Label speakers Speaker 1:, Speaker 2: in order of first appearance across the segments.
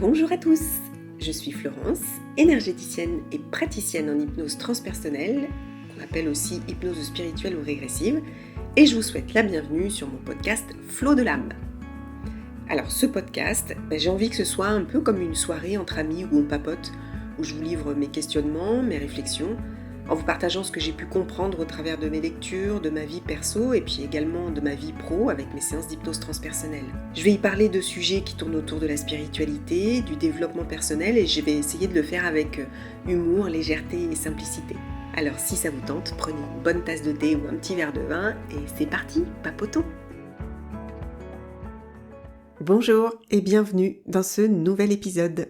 Speaker 1: Bonjour à tous, je suis Florence, énergéticienne et praticienne en hypnose transpersonnelle, qu'on appelle aussi hypnose spirituelle ou régressive, et je vous souhaite la bienvenue sur mon podcast Flow de l'âme. Alors ce podcast, j'ai envie que ce soit un peu comme une soirée entre amis où on papote, où je vous livre mes questionnements, mes réflexions, en vous partageant ce que j'ai pu comprendre au travers de mes lectures, de ma vie perso et puis également de ma vie pro avec mes séances d'hypnose transpersonnelle. Je vais y parler de sujets qui tournent autour de la spiritualité, du développement personnel et je vais essayer de le faire avec humour, légèreté et simplicité. Alors si ça vous tente, prenez une bonne tasse de thé ou un petit verre de vin et c'est parti, papotons! Bonjour et bienvenue dans ce nouvel épisode.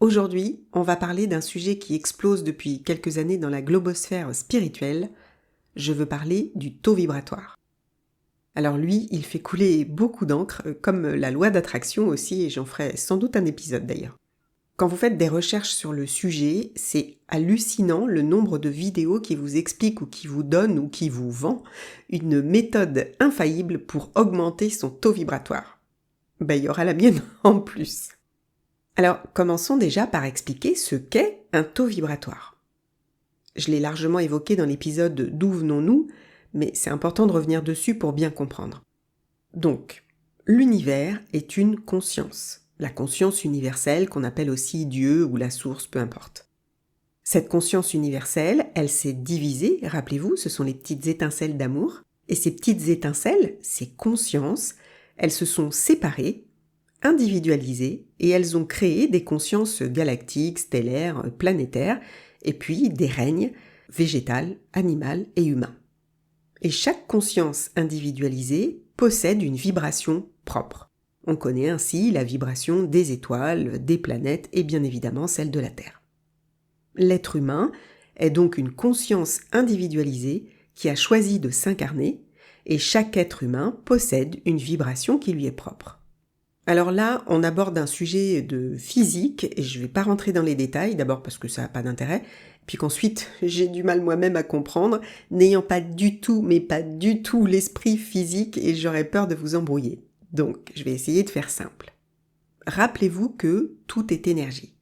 Speaker 1: Aujourd'hui, on va parler d'un sujet qui explose depuis quelques années dans la globosphère spirituelle. Je veux parler du taux vibratoire. Alors lui, il fait couler beaucoup d'encre, comme la loi d'attraction aussi, et j'en ferai sans doute un épisode d'ailleurs. Quand vous faites des recherches sur le sujet, c'est hallucinant le nombre de vidéos qui vous expliquent ou qui vous donnent ou qui vous vend une méthode infaillible pour augmenter son taux vibratoire. Il y aura la mienne en plus. Alors, commençons déjà par expliquer ce qu'est un taux vibratoire. Je l'ai largement évoqué dans l'épisode D'où venons-nous, mais c'est important de revenir dessus pour bien comprendre. Donc, l'univers est une conscience, la conscience universelle qu'on appelle aussi Dieu ou la source, peu importe. Cette conscience universelle, elle s'est divisée, rappelez-vous, ce sont les petites étincelles d'amour, et ces petites étincelles, ces consciences, elles se sont séparées, individualisées, et elles ont créé des consciences galactiques, stellaires, planétaires, et puis des règnes végétales, animales et humains. Et chaque conscience individualisée possède une vibration propre. On connaît ainsi la vibration des étoiles, des planètes et bien évidemment celle de la Terre. L'être humain est donc une conscience individualisée qui a choisi de s'incarner, et chaque être humain possède une vibration qui lui est propre. Alors là, on aborde un sujet de physique, et je ne vais pas rentrer dans les détails, d'abord parce que ça n'a pas d'intérêt, puis qu'ensuite j'ai du mal moi-même à comprendre, n'ayant pas du tout l'esprit physique, et j'aurais peur de vous embrouiller. Donc, je vais essayer de faire simple. Rappelez-vous que tout est énergie.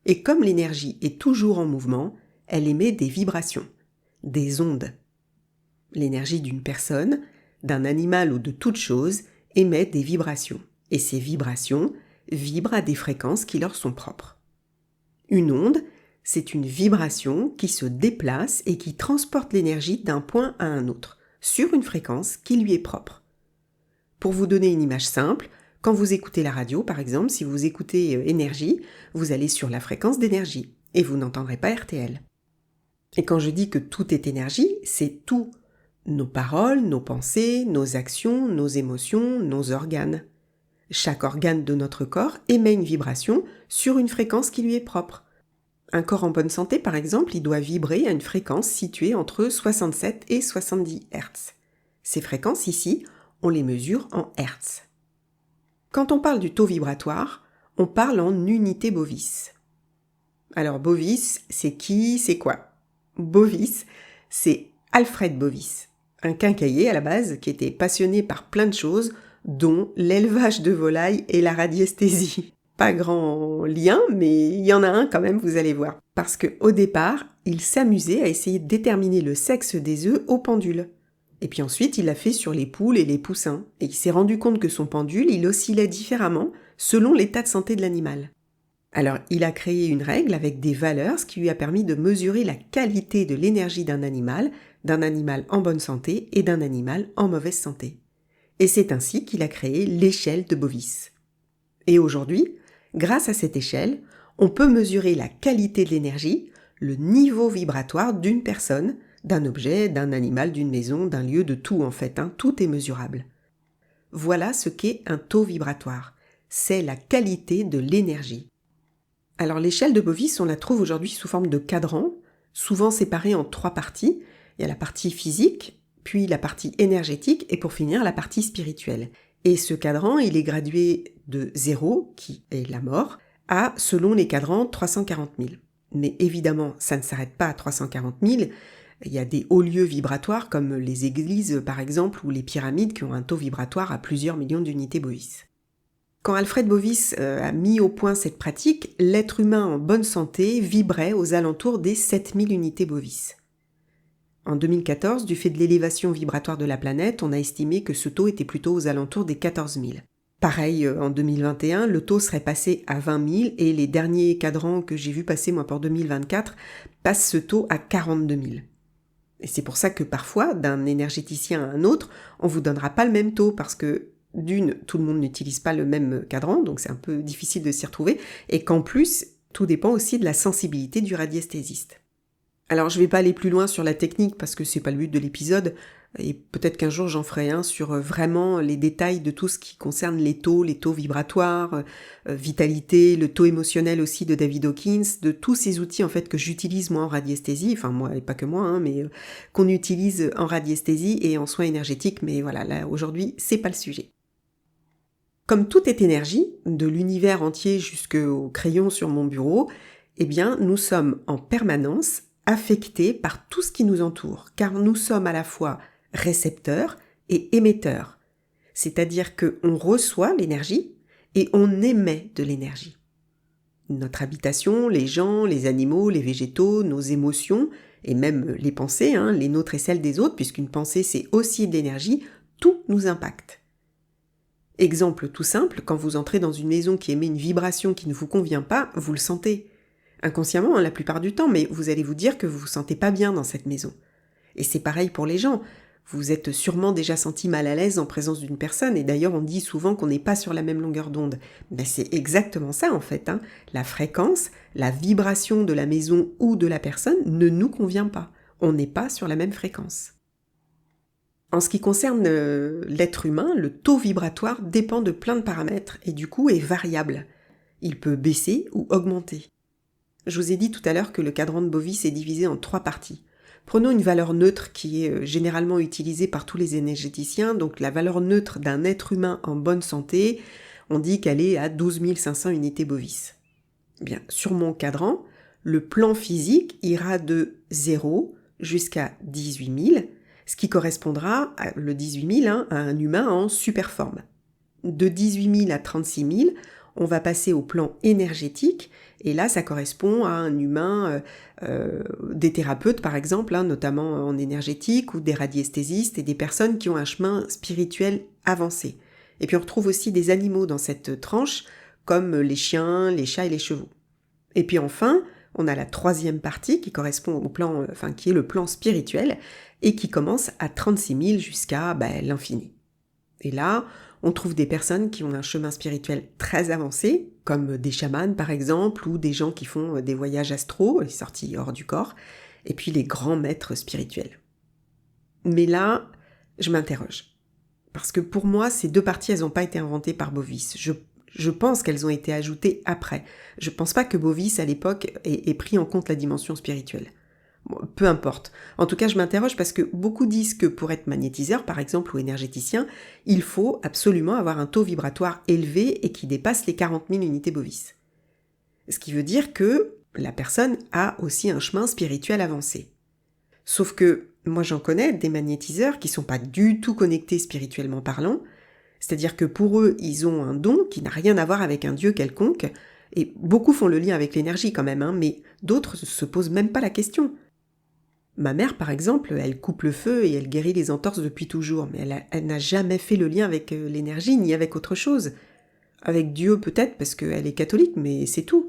Speaker 1: Et comme l'énergie est toujours en mouvement, elle émet des vibrations, des ondes. L'énergie d'une personne, d'un animal ou de toute chose émet des vibrations. Et ces vibrations vibrent à des fréquences qui leur sont propres. Une onde, c'est une vibration qui se déplace et qui transporte l'énergie d'un point à un autre, sur une fréquence qui lui est propre. Pour vous donner une image simple, quand vous écoutez la radio, par exemple, si vous écoutez énergie, vous allez sur la fréquence d'énergie, et vous n'entendrez pas RTL. Et quand je dis que tout est énergie, c'est tout. Nos paroles, nos pensées, nos actions, nos émotions, nos organes. Chaque organe de notre corps émet une vibration sur une fréquence qui lui est propre. Un corps en bonne santé, par exemple, il doit vibrer à une fréquence située entre 67 et 70 Hz. Ces fréquences ici, on les mesure en Hz. Quand on parle du taux vibratoire, on parle en unité Bovis. Alors Bovis, c'est qui, c'est quoi ? Bovis, c'est Alfred Bovis, un quincaillier à la base qui était passionné par plein de choses, dont l'élevage de volailles et la radiesthésie. Pas grand lien, mais il y en a un quand même, vous allez voir. Parce qu'au départ, il s'amusait à essayer de déterminer le sexe des œufs au pendule. Et puis ensuite, il l'a fait sur les poules et les poussins. Et il s'est rendu compte que son pendule, il oscillait différemment selon l'état de santé de l'animal. Alors, il a créé une règle avec des valeurs, ce qui lui a permis de mesurer la qualité de l'énergie d'un animal en bonne santé et d'un animal en mauvaise santé. Et c'est ainsi qu'il a créé l'échelle de Bovis. Et aujourd'hui, grâce à cette échelle, on peut mesurer la qualité de l'énergie, le niveau vibratoire d'une personne, d'un objet, d'un animal, d'une maison, d'un lieu, de tout en fait, tout est mesurable. Voilà ce qu'est un taux vibratoire. C'est la qualité de l'énergie. Alors l'échelle de Bovis, on la trouve aujourd'hui sous forme de cadran, souvent séparée en 3 parties. Il y a la partie physique, puis la partie énergétique et pour finir la partie spirituelle. Et ce cadran, il est gradué de 0, qui est la mort, à, selon les cadrans, 340 000. Mais évidemment, ça ne s'arrête pas à 340 000. Il y a des hauts lieux vibratoires comme les églises par exemple ou les pyramides qui ont un taux vibratoire à plusieurs millions d'unités Bovis. Quand Alfred Bovis a mis au point cette pratique, l'être humain en bonne santé vibrait aux alentours des 7000 unités Bovis. En 2014, du fait de l'élévation vibratoire de la planète, on a estimé que ce taux était plutôt aux alentours des 14 000. Pareil, en 2021, le taux serait passé à 20 000 et les derniers cadrans que j'ai vus passer moi pour 2024 passent ce taux à 42 000. Et c'est pour ça que parfois, d'un énergéticien à un autre, on vous donnera pas le même taux parce que d'une, tout le monde n'utilise pas le même cadran, donc c'est un peu difficile de s'y retrouver, et qu'en plus, tout dépend aussi de la sensibilité du radiesthésiste. Alors je vais pas aller plus loin sur la technique parce que c'est pas le but de l'épisode, et peut-être qu'un jour j'en ferai un sur vraiment les détails de tout ce qui concerne les taux vibratoires, vitalité, le taux émotionnel aussi de David Hawkins, de tous ces outils en fait que j'utilise moi en radiesthésie, enfin moi et pas que moi, mais qu'on utilise en radiesthésie et en soins énergétiques, mais voilà, là aujourd'hui c'est pas le sujet. Comme tout est énergie, de l'univers entier jusqu'au crayon sur mon bureau, eh bien nous sommes en permanence affectés par tout ce qui nous entoure, car nous sommes à la fois récepteurs et émetteurs. C'est-à-dire qu'on reçoit l'énergie et on émet de l'énergie. Notre habitation, les gens, les animaux, les végétaux, nos émotions, et même les pensées, les nôtres et celles des autres, puisqu'une pensée c'est aussi de l'énergie, tout nous impacte. Exemple tout simple, quand vous entrez dans une maison qui émet une vibration qui ne vous convient pas, vous le sentez. Inconsciemment, la plupart du temps, mais vous allez vous dire que vous vous sentez pas bien dans cette maison. Et c'est pareil pour les gens. Vous êtes sûrement déjà senti mal à l'aise en présence d'une personne, et d'ailleurs on dit souvent qu'on n'est pas sur la même longueur d'onde. Ben c'est exactement ça en fait. La fréquence, la vibration de la maison ou de la personne ne nous convient pas. On n'est pas sur la même fréquence. En ce qui concerne l'être humain, le taux vibratoire dépend de plein de paramètres et du coup est variable. Il peut baisser ou augmenter. Je vous ai dit tout à l'heure que le cadran de Bovis est divisé en 3 parties. Prenons une valeur neutre qui est généralement utilisée par tous les énergéticiens, donc la valeur neutre d'un être humain en bonne santé, on dit qu'elle est à 12 500 unités Bovis. Bien, sur mon cadran, le plan physique ira de 0 jusqu'à 18 000, ce qui correspondra, le 18 000, à un humain en super forme. De 18 000 à 36 000, on va passer au plan énergétique, et là ça correspond à un humain, des thérapeutes par exemple, notamment en énergétique, ou des radiesthésistes et des personnes qui ont un chemin spirituel avancé. Et puis on retrouve aussi des animaux dans cette tranche, comme les chiens, les chats et les chevaux. Et puis enfin, on a la 3e partie qui correspond au plan, qui est le plan spirituel, et qui commence à 36 000 jusqu'à l'infini. Et là, on trouve des personnes qui ont un chemin spirituel très avancé, comme des chamans par exemple, ou des gens qui font des voyages astraux, sortis hors du corps, et puis les grands maîtres spirituels. Mais là, je m'interroge. Parce que pour moi, ces 2 parties, elles n'ont pas été inventées par Bovis. Je pense qu'elles ont été ajoutées après. Je pense pas que Bovis, à l'époque, ait pris en compte la dimension spirituelle. Bon, peu importe. En tout cas, je m'interroge parce que beaucoup disent que pour être magnétiseur, par exemple, ou énergéticien, il faut absolument avoir un taux vibratoire élevé et qui dépasse les 40 000 unités Bovis. Ce qui veut dire que la personne a aussi un chemin spirituel avancé. Sauf que moi, j'en connais des magnétiseurs qui sont pas du tout connectés spirituellement parlant, c'est-à-dire que pour eux, ils ont un don qui n'a rien à voir avec un dieu quelconque, et beaucoup font le lien avec l'énergie quand même, mais d'autres se posent même pas la question. Ma mère, par exemple, elle coupe le feu et elle guérit les entorses depuis toujours, mais elle n'a jamais fait le lien avec l'énergie ni avec autre chose. Avec Dieu peut-être parce qu'elle est catholique, mais c'est tout.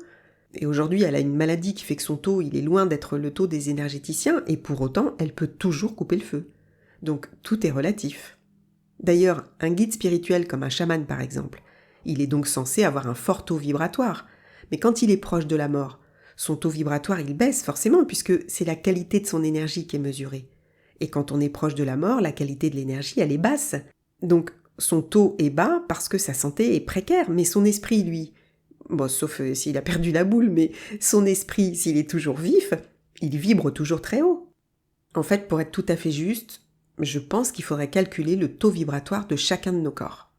Speaker 1: Et aujourd'hui, elle a une maladie qui fait que son taux, il est loin d'être le taux des énergéticiens, et pour autant, elle peut toujours couper le feu. Donc tout est relatif. D'ailleurs, un guide spirituel comme un chaman par exemple, il est donc censé avoir un fort taux vibratoire, mais quand il est proche de la mort, son taux vibratoire il baisse forcément puisque c'est la qualité de son énergie qui est mesurée. Et quand on est proche de la mort, la qualité de l'énergie elle est basse. Donc son taux est bas parce que sa santé est précaire, mais son esprit lui, sauf s'il a perdu la boule, mais son esprit s'il est toujours vif, il vibre toujours très haut. En fait, pour être tout à fait juste, je pense qu'il faudrait calculer le taux vibratoire de chacun de nos corps.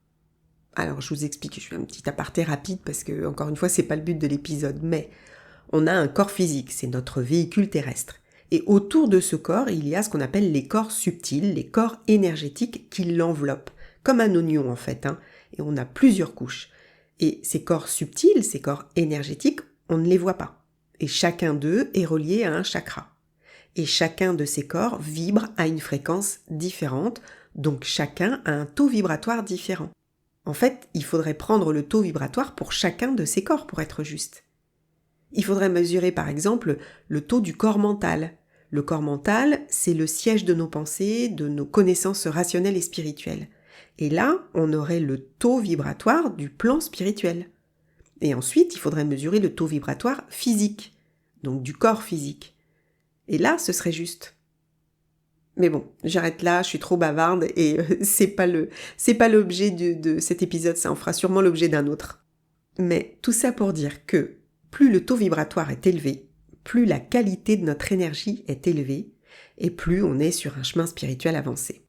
Speaker 1: Alors, je vous explique, je fais un petit aparté rapide parce que, encore une fois, c'est pas le but de l'épisode, mais on a un corps physique, c'est notre véhicule terrestre. Et autour de ce corps, il y a ce qu'on appelle les corps subtils, les corps énergétiques qui l'enveloppent, comme un oignon en fait, et on a plusieurs couches. Et ces corps subtils, ces corps énergétiques, on ne les voit pas. Et chacun d'eux est relié à un chakra. Et chacun de ces corps vibre à une fréquence différente, donc chacun a un taux vibratoire différent. En fait, il faudrait prendre le taux vibratoire pour chacun de ces corps pour être juste. Il faudrait mesurer par exemple le taux du corps mental. Le corps mental, c'est le siège de nos pensées, de nos connaissances rationnelles et spirituelles. Et là, on aurait le taux vibratoire du plan spirituel. Et ensuite, il faudrait mesurer le taux vibratoire physique, donc du corps physique. Et là, ce serait juste. Mais bon, j'arrête là, je suis trop bavarde et c'est pas l'objet de cet épisode, ça en fera sûrement l'objet d'un autre. Mais tout ça pour dire que plus le taux vibratoire est élevé, plus la qualité de notre énergie est élevée et plus on est sur un chemin spirituel avancé.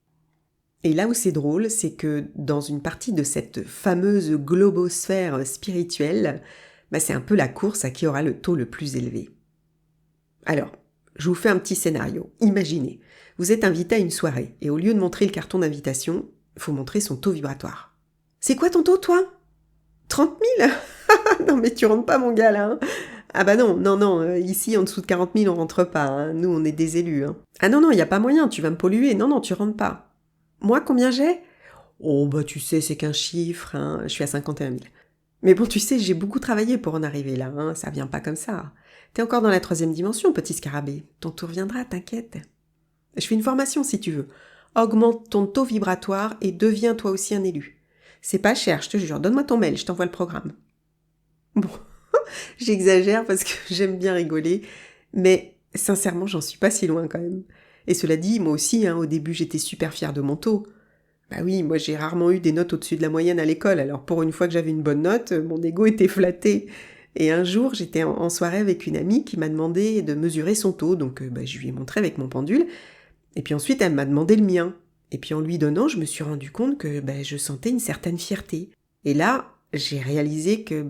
Speaker 1: Et là où c'est drôle, c'est que dans une partie de cette fameuse globosphère spirituelle, c'est un peu la course à qui aura le taux le plus élevé. Alors, je vous fais un petit scénario. Imaginez, vous êtes invité à une soirée et au lieu de montrer le carton d'invitation, il faut montrer son taux vibratoire. C'est quoi ton taux, toi ? 30 000 ? Non mais tu rentres pas mon gars là. Ah bah non, ici en dessous de 40 000 on rentre pas, hein. Nous on est des élus. Hein. Ah non, y a pas moyen, tu vas me polluer, non, tu rentres pas. Moi combien j'ai ? Oh bah tu sais, c'est qu'un chiffre, hein. Je suis à 51 000. Mais bon, tu sais, j'ai beaucoup travaillé pour en arriver là, hein. Ça vient pas comme ça. T'es encore dans la 3e dimension, petit scarabée. Ton tour viendra, t'inquiète. Je fais une formation si tu veux. Augmente ton taux vibratoire et deviens toi aussi un élu. C'est pas cher, je te jure. Donne-moi ton mail, je t'envoie le programme. Bon, j'exagère parce que j'aime bien rigoler, mais sincèrement, j'en suis pas si loin quand même. Et cela dit, moi aussi, au début, j'étais super fière de mon taux. Bah oui, moi j'ai rarement eu des notes au-dessus de la moyenne à l'école, alors pour une fois que j'avais une bonne note, mon ego était flatté. Et un jour, j'étais en soirée avec une amie qui m'a demandé de mesurer son taux, donc je lui ai montré avec mon pendule, et puis ensuite elle m'a demandé le mien. Et puis en lui donnant, je me suis rendu compte que je sentais une certaine fierté. Et là, j'ai réalisé que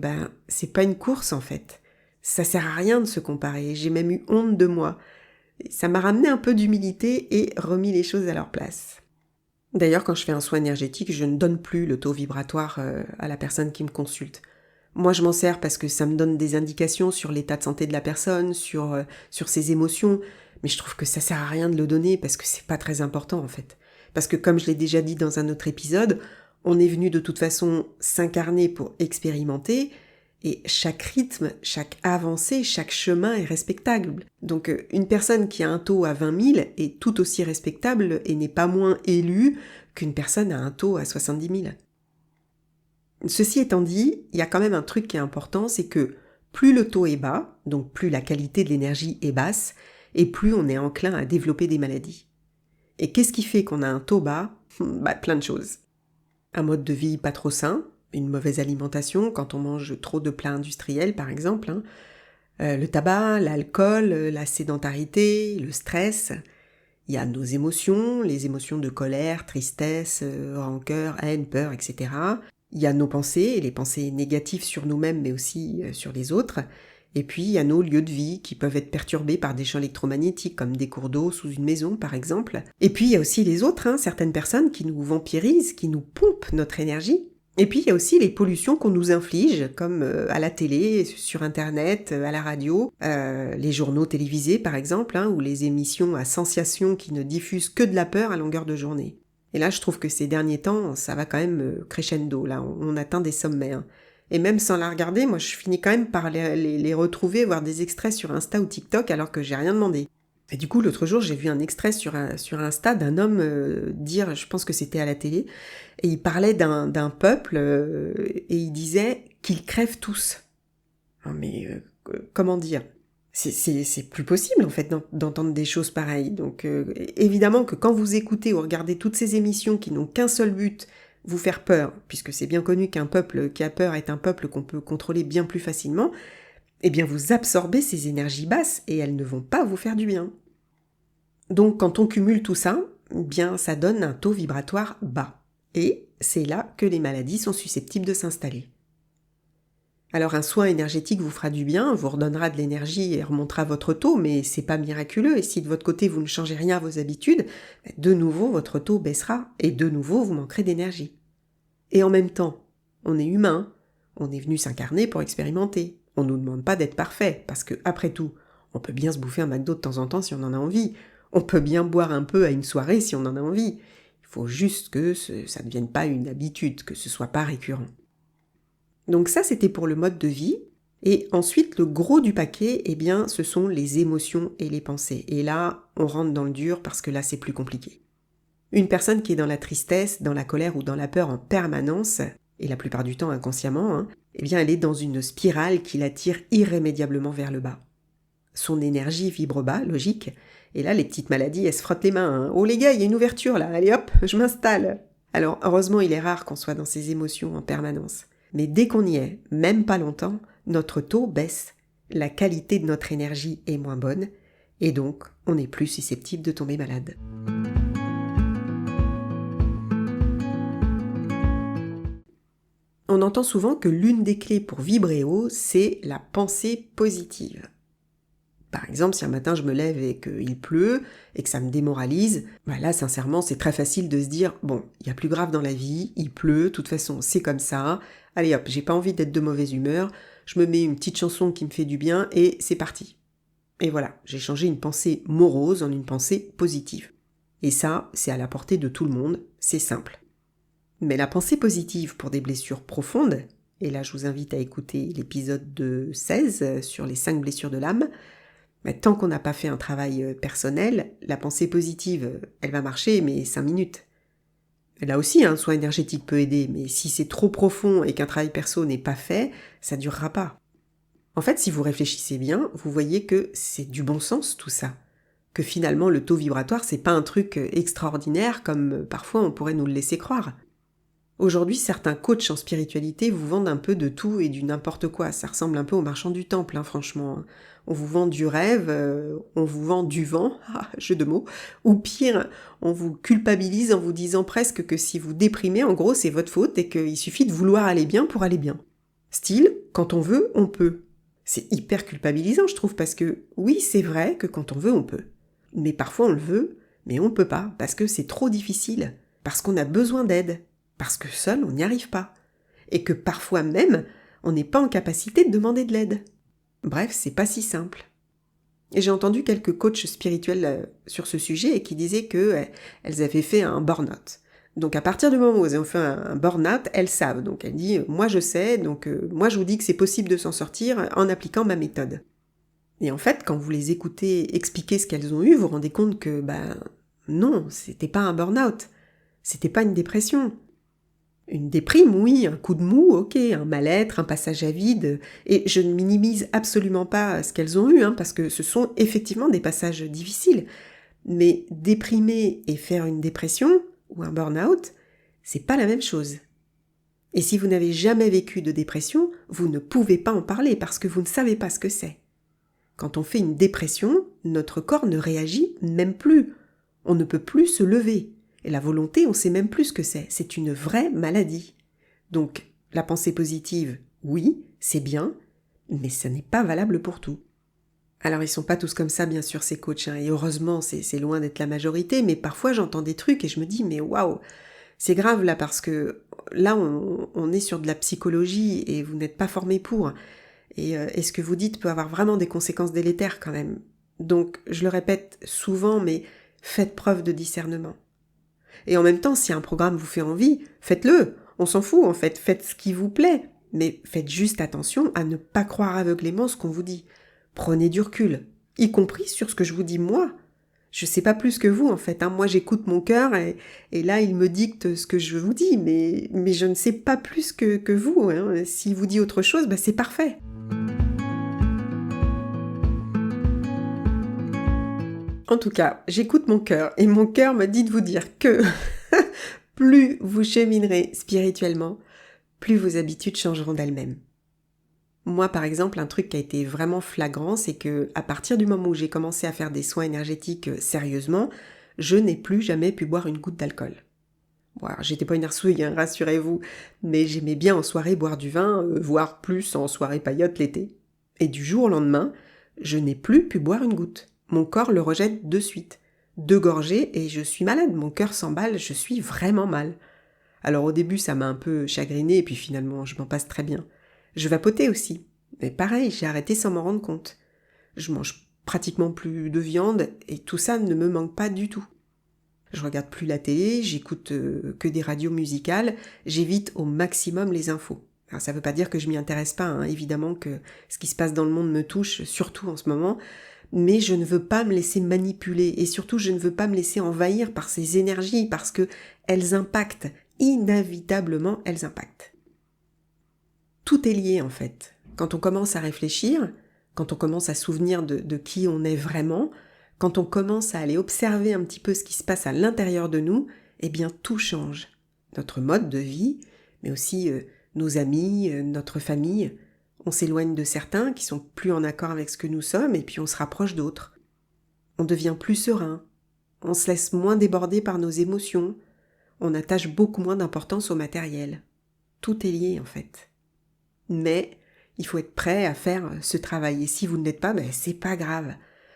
Speaker 1: c'est pas une course en fait. Ça sert à rien de se comparer, j'ai même eu honte de moi. Et ça m'a ramené un peu d'humilité et remis les choses à leur place. D'ailleurs, quand je fais un soin énergétique, je ne donne plus le taux vibratoire à la personne qui me consulte. Moi, je m'en sers parce que ça me donne des indications sur l'état de santé de la personne, sur ses émotions, mais je trouve que ça sert à rien de le donner parce que c'est pas très important en fait. Parce que comme je l'ai déjà dit dans un autre épisode, on est venu de toute façon s'incarner pour expérimenter, et chaque rythme, chaque avancée, chaque chemin est respectable. Donc une personne qui a un taux à 20 000 est tout aussi respectable et n'est pas moins élue qu'une personne à un taux à 70 000. Ceci étant dit, il y a quand même un truc qui est important, c'est que plus le taux est bas, donc plus la qualité de l'énergie est basse, et plus on est enclin à développer des maladies. Et qu'est-ce qui fait qu'on a un taux bas ? Plein de choses. Un mode de vie pas trop sain, une mauvaise alimentation, quand on mange trop de plats industriels par exemple, le tabac, l'alcool, la sédentarité, le stress. Il y a nos émotions, les émotions de colère, tristesse, rancœur, haine, peur, etc. Il y a nos pensées, les pensées négatives sur nous-mêmes mais aussi sur les autres. Et puis il y a nos lieux de vie qui peuvent être perturbés par des champs électromagnétiques comme des cours d'eau sous une maison par exemple. Et puis il y a aussi les autres, certaines personnes qui nous vampirisent, qui nous pompent notre énergie. Et puis il y a aussi les pollutions qu'on nous inflige, comme à la télé, sur internet, à la radio, les journaux télévisés par exemple, ou les émissions à sensation qui ne diffusent que de la peur à longueur de journée. Et là je trouve que ces derniers temps, ça va quand même crescendo, là on atteint des sommets. Et même sans la regarder, moi je finis quand même par les retrouver, voir des extraits sur Insta ou TikTok alors que j'ai rien demandé. Et du coup, l'autre jour, j'ai vu un extrait sur Insta d'un homme dire, je pense que c'était à la télé, et il parlait d'un peuple et il disait qu'ils crèvent tous. Non, mais comment dire ? C'est plus possible en fait d'entendre des choses pareilles. Donc évidemment que quand vous écoutez ou regardez toutes ces émissions qui n'ont qu'un seul but, vous faire peur, puisque c'est bien connu qu'un peuple qui a peur est un peuple qu'on peut contrôler bien plus facilement, eh bien vous absorbez ces énergies basses et elles ne vont pas vous faire du bien. Donc quand on cumule tout ça, bien ça donne un taux vibratoire bas. Et c'est là que les maladies sont susceptibles de s'installer. Alors un soin énergétique vous fera du bien, vous redonnera de l'énergie et remontera votre taux, mais c'est pas miraculeux, et si de votre côté vous ne changez rien à vos habitudes, de nouveau votre taux baissera, et de nouveau vous manquerez d'énergie. Et en même temps, on est humain, On est venu s'incarner pour expérimenter. On ne nous demande pas d'être parfait, parce que, après tout, on peut bien se bouffer un McDo de temps en temps si on en a envie. On peut bien boire un peu à une soirée si on en a envie. Il faut juste que ça ne devienne pas une habitude, que ce soit pas récurrent. Donc ça, c'était pour le mode de vie. Et ensuite, le gros du paquet, eh bien, ce sont les émotions et les pensées. Et là, on rentre dans le dur parce que là, c'est plus compliqué. Une personne qui est dans la tristesse, dans la colère ou dans la peur en permanence, et la plupart du temps inconsciemment, eh bien, elle est dans une spirale qui la tire irrémédiablement vers le bas. Son énergie vibre bas, logique. Et là, les petites maladies, elles se frottent les mains. Oh les gars, il y a une ouverture là, allez hop, je m'installe. Alors, heureusement, il est rare qu'on soit dans ces émotions en permanence. Mais dès qu'on y est, même pas longtemps, notre taux baisse, la qualité de notre énergie est moins bonne, et donc on est plus susceptible de tomber malade. On entend souvent que l'une des clés pour vibrer haut, c'est la pensée positive. Par exemple, si un matin je me lève et qu'il pleut, et que ça me démoralise, là sincèrement c'est très facile de se dire « Bon, il y a plus grave dans la vie, il pleut, de toute façon c'est comme ça, allez hop, j'ai pas envie d'être de mauvaise humeur, je me mets une petite chanson qui me fait du bien et c'est parti. » Et voilà, j'ai changé une pensée morose en une pensée positive. Et ça, c'est à la portée de tout le monde, c'est simple. Mais la pensée positive pour des blessures profondes, et là je vous invite à écouter l'épisode 16 sur les 5 blessures de l'âme, mais tant qu'on n'a pas fait un travail personnel, la pensée positive, elle va marcher, mais 5 minutes. Là aussi, un soin énergétique peut aider, mais si c'est trop profond et qu'un travail perso n'est pas fait, ça ne durera pas. En fait, si vous réfléchissez bien, vous voyez que c'est du bon sens tout ça. Que finalement, le taux vibratoire, c'est pas un truc extraordinaire comme parfois on pourrait nous le laisser croire. Aujourd'hui, certains coachs en spiritualité vous vendent un peu de tout et du n'importe quoi. Ça ressemble un peu aux marchands du temple, franchement. On vous vend du rêve, on vous vend du vent, jeu de mots, ou pire, on vous culpabilise en vous disant presque que si vous déprimez, en gros, c'est votre faute et qu'il suffit de vouloir aller bien pour aller bien. Style, quand on veut, on peut. C'est hyper culpabilisant, je trouve, parce que oui, c'est vrai que quand on veut, on peut. Mais parfois on le veut, mais on peut pas, parce que c'est trop difficile, parce qu'on a besoin d'aide. Parce que seul, on n'y arrive pas. Et que parfois même, on n'est pas en capacité de demander de l'aide. Bref, c'est pas si simple. Et j'ai entendu quelques coachs spirituels sur ce sujet et qui disaient qu'elles avaient fait un burn-out. Donc à partir du moment où elles ont fait un burn-out, elles savent. Donc elle dit, moi je sais, donc moi je vous dis que c'est possible de s'en sortir en appliquant ma méthode. Et en fait, quand vous les écoutez expliquer ce qu'elles ont eu, vous vous rendez compte que, non, c'était pas un burn-out. C'était pas une dépression. Une déprime, oui, un coup de mou, ok, un mal-être, un passage à vide, et je ne minimise absolument pas ce qu'elles ont eu, parce que ce sont effectivement des passages difficiles. Mais déprimer et faire une dépression, ou un burn-out, c'est pas la même chose. Et si vous n'avez jamais vécu de dépression, vous ne pouvez pas en parler parce que vous ne savez pas ce que c'est. Quand on fait une dépression, notre corps ne réagit même plus. On ne peut plus se lever. Et la volonté, on sait même plus ce que c'est. C'est une vraie maladie. Donc, la pensée positive, oui, c'est bien, mais ça n'est pas valable pour tout. Alors, ils sont pas tous comme ça, bien sûr, ces coachs, et heureusement, c'est loin d'être la majorité, mais parfois, j'entends des trucs et je me dis, mais waouh, c'est grave là, parce que là, on est sur de la psychologie et vous n'êtes pas formé pour. Et ce que vous dites peut avoir vraiment des conséquences délétères quand même. Donc, je le répète souvent, mais faites preuve de discernement. Et en même temps, si un programme vous fait envie, faites-le. On s'en fout en fait, faites ce qui vous plaît. Mais faites juste attention à ne pas croire aveuglément ce qu'on vous dit. Prenez du recul, y compris sur ce que je vous dis moi. Je sais pas plus que vous en fait. Moi j'écoute mon cœur et là il me dicte ce que je vous dis, mais je ne sais pas plus que vous. S'il vous dit autre chose, c'est parfait. En tout cas, j'écoute mon cœur et mon cœur me dit de vous dire que plus vous cheminerez spirituellement, plus vos habitudes changeront d'elles-mêmes. Moi, par exemple, un truc qui a été vraiment flagrant, c'est que à partir du moment où j'ai commencé à faire des soins énergétiques sérieusement, je n'ai plus jamais pu boire une goutte d'alcool. Bon, alors, j'étais pas une arsouille, rassurez-vous, mais j'aimais bien en soirée boire du vin, voire plus en soirée paillote l'été. Et du jour au lendemain, je n'ai plus pu boire une goutte. Mon corps le rejette de suite. 2 gorgées et je suis malade, mon cœur s'emballe, je suis vraiment mal. Alors au début ça m'a un peu chagrinée et puis finalement je m'en passe très bien. Je vapotais aussi. Mais pareil, j'ai arrêté sans m'en rendre compte. Je mange pratiquement plus de viande et tout ça ne me manque pas du tout. Je regarde plus la télé, j'écoute que des radios musicales, j'évite au maximum les infos. Alors ça veut pas dire que je m'y intéresse pas, hein. Évidemment que ce qui se passe dans le monde me touche, surtout en ce moment, mais je ne veux pas me laisser manipuler et surtout je ne veux pas me laisser envahir par ces énergies parce que elles impactent, inévitablement elles impactent. Tout est lié en fait. Quand on commence à réfléchir, quand on commence à se souvenir de qui on est vraiment, quand on commence à aller observer un petit peu ce qui se passe à l'intérieur de nous, eh bien tout change. Notre mode de vie, mais aussi nos amis, notre famille. On s'éloigne de certains qui sont plus en accord avec ce que nous sommes et puis on se rapproche d'autres. On devient plus serein. On se laisse moins déborder par nos émotions. On attache beaucoup moins d'importance au matériel. Tout est lié en fait. Mais il faut être prêt à faire ce travail. Et si vous ne l'êtes pas, c'est pas grave.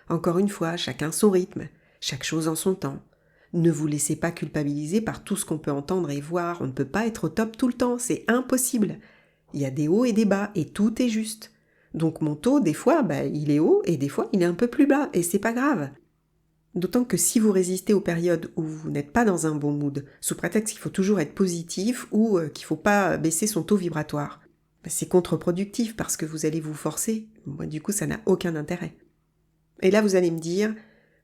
Speaker 1: Encore une fois, chacun son rythme, chaque chose en son temps. Ne vous laissez pas culpabiliser par tout ce qu'on peut entendre et voir. On ne peut pas être au top tout le temps, c'est impossible. Il y a des hauts et des bas et tout est juste. Donc mon taux, des fois, il est haut et des fois, il est un peu plus bas et c'est pas grave. D'autant que si vous résistez aux périodes où vous n'êtes pas dans un bon mood, sous prétexte qu'il faut toujours être positif ou qu'il ne faut pas baisser son taux vibratoire, c'est contre-productif parce que vous allez vous forcer. Moi, du coup, ça n'a aucun intérêt. Et là, vous allez me dire,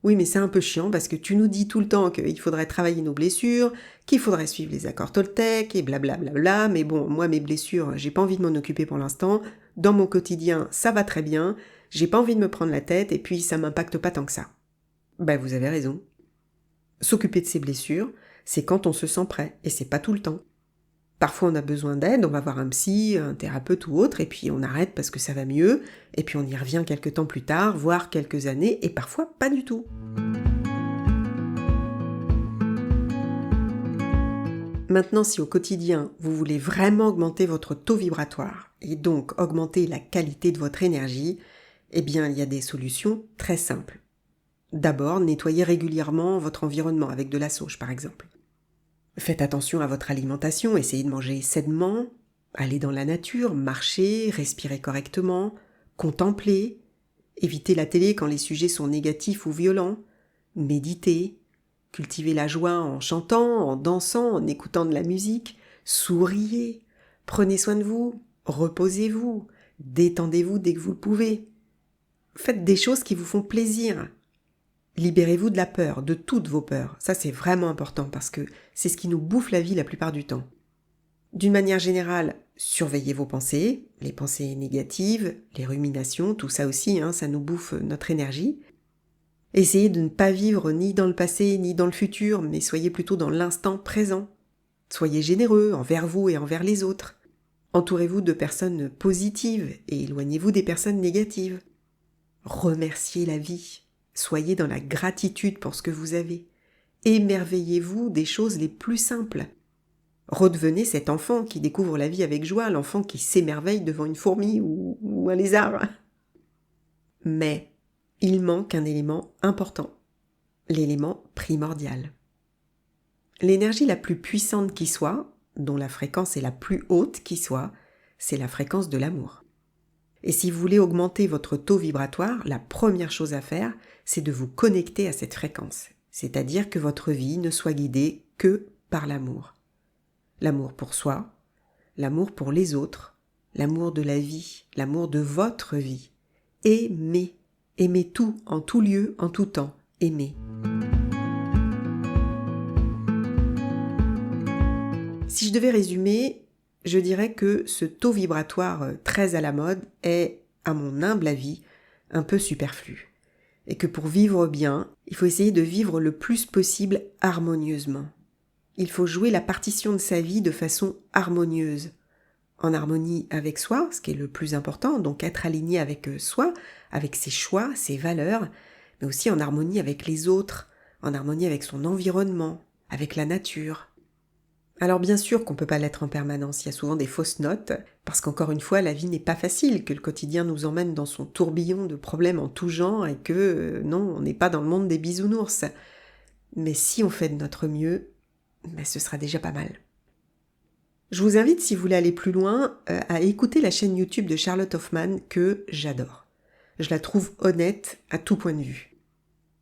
Speaker 1: oui, mais c'est un peu chiant parce que tu nous dis tout le temps qu'il faudrait travailler nos blessures, qu'il faudrait suivre les accords Toltec et blablabla, mais bon, moi, mes blessures, j'ai pas envie de m'en occuper pour l'instant. Dans mon quotidien, ça va très bien, j'ai pas envie de me prendre la tête et puis ça m'impacte pas tant que ça. Vous avez raison. S'occuper de ses blessures, c'est quand on se sent prêt et c'est pas tout le temps. Parfois on a besoin d'aide, on va voir un psy, un thérapeute ou autre, et puis on arrête parce que ça va mieux, et puis on y revient quelques temps plus tard, voire quelques années, et parfois pas du tout. Maintenant, si au quotidien, vous voulez vraiment augmenter votre taux vibratoire, et donc augmenter la qualité de votre énergie, eh bien il y a des solutions très simples. D'abord, nettoyez régulièrement votre environnement avec de la sauge par exemple. Faites attention à votre alimentation, essayez de manger sainement, allez dans la nature, marchez, respirez correctement, contemplez, évitez la télé quand les sujets sont négatifs ou violents, méditez, cultivez la joie en chantant, en dansant, en écoutant de la musique, souriez, prenez soin de vous, reposez-vous, détendez-vous dès que vous le pouvez. Faites des choses qui vous font plaisir. Libérez-vous de la peur, de toutes vos peurs. Ça, c'est vraiment important parce que c'est ce qui nous bouffe la vie la plupart du temps. D'une manière générale, surveillez vos pensées, les pensées négatives, les ruminations, tout ça aussi, ça nous bouffe notre énergie. Essayez de ne pas vivre ni dans le passé ni dans le futur, mais soyez plutôt dans l'instant présent. Soyez généreux envers vous et envers les autres. Entourez-vous de personnes positives et éloignez-vous des personnes négatives. Remerciez la vie. Soyez dans la gratitude pour ce que vous avez. Émerveillez-vous des choses les plus simples. Redevenez cet enfant qui découvre la vie avec joie, l'enfant qui s'émerveille devant une fourmi ou un lézard. Mais il manque un élément important, l'élément primordial. L'énergie la plus puissante qui soit, dont la fréquence est la plus haute qui soit, c'est la fréquence de l'amour. Et si vous voulez augmenter votre taux vibratoire, la première chose à faire, c'est de vous connecter à cette fréquence. C'est-à-dire que votre vie ne soit guidée que par l'amour. L'amour pour soi, l'amour pour les autres, l'amour de la vie, l'amour de votre vie. Aimez. Aimez tout, en tout lieu, en tout temps. Aimez. Si je devais résumer, je dirais que ce taux vibratoire très à la mode est, à mon humble avis, un peu superflu. Et que pour vivre bien, il faut essayer de vivre le plus possible harmonieusement. Il faut jouer la partition de sa vie de façon harmonieuse. En harmonie avec soi, ce qui est le plus important, donc être aligné avec soi, avec ses choix, ses valeurs, mais aussi en harmonie avec les autres, en harmonie avec son environnement, avec la nature. Alors bien sûr qu'on ne peut pas l'être en permanence, il y a souvent des fausses notes, parce qu'encore une fois, la vie n'est pas facile, que le quotidien nous emmène dans son tourbillon de problèmes en tout genre et que non, on n'est pas dans le monde des bisounours. Mais si on fait de notre mieux, ce sera déjà pas mal. Je vous invite, si vous voulez aller plus loin, à écouter la chaîne YouTube de Charlotte Hoffman que j'adore. Je la trouve honnête à tout point de vue.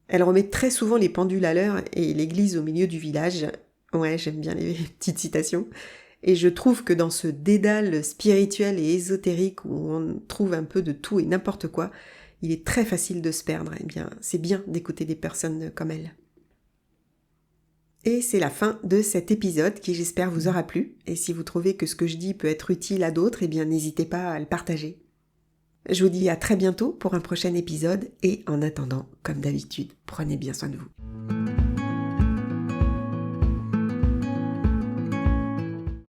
Speaker 1: Elle remet très souvent les pendules à l'heure et l'église au milieu du village. Ouais, j'aime bien les petites citations. Et je trouve que dans ce dédale spirituel et ésotérique où on trouve un peu de tout et n'importe quoi, il est très facile de se perdre. Eh bien, c'est bien d'écouter des personnes comme elle. Et c'est la fin de cet épisode qui, j'espère, vous aura plu. Et si vous trouvez que ce que je dis peut être utile à d'autres, eh bien, n'hésitez pas à le partager. Je vous dis à très bientôt pour un prochain épisode et en attendant, comme d'habitude, prenez bien soin de vous.